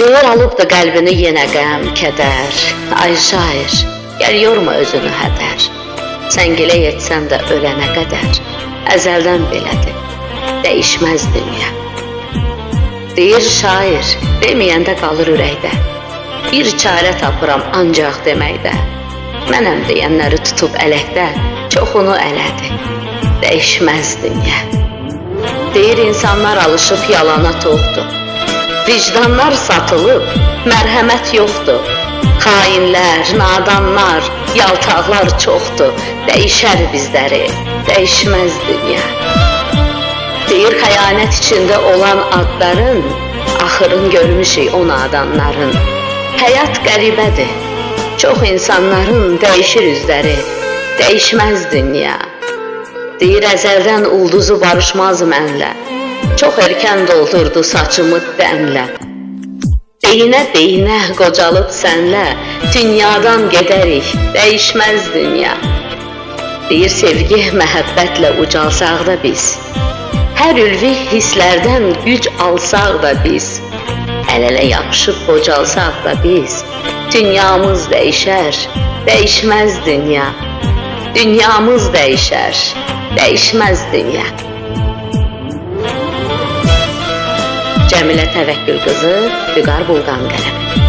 Deyir alıbdı qəlbini yenə qəm, kədər. Ay şair, gəl yorma özünü hədər. Sən gilə etsən də ölənə qədər. Əzəldən belədir, dəyişməz dünya. Deyir şair, deməyəndə qalır ürəkdə. Bir çarə tapıram ancaq deməkdə. Mənəm deyənləri tutub ələkdə, çoxunu elədi, dəyişməz dünya. Deyir insanlar alışıb yalana toxdur. Vicdanlar satılıb, mərhəmət yoxdur. Xainlər, nadanlar, yaltaqlar çoxdur. Dəyişər bizləri, dəyişməz dünya. Deyir xəyanət içində olan adların, axırın görmüşük o nadanların. Həyat qəribədir, çox insanların dəyişir üzləri, dəyişməz dünya. Deyir əzəldən ulduzu barışmaz mənlə, çox erkən doldurdu saçımı dənlə. Deyinə qocalıb sənlə, dünyadan gedərik, dəyişməz dünya. Deyir sevgi, məhəbbətlə ucalsaq da biz, hər ülvi hisslərdən güc alsaq da biz, əl-ələ yapışıb qocalsaq da biz, dünyamız dəyişər, dəyişməz dünya. Dünyamız dəyişər, dəyişməz dünya. Cəmilə Təvəkkül qızı, Vüqar Bulqan qələmi.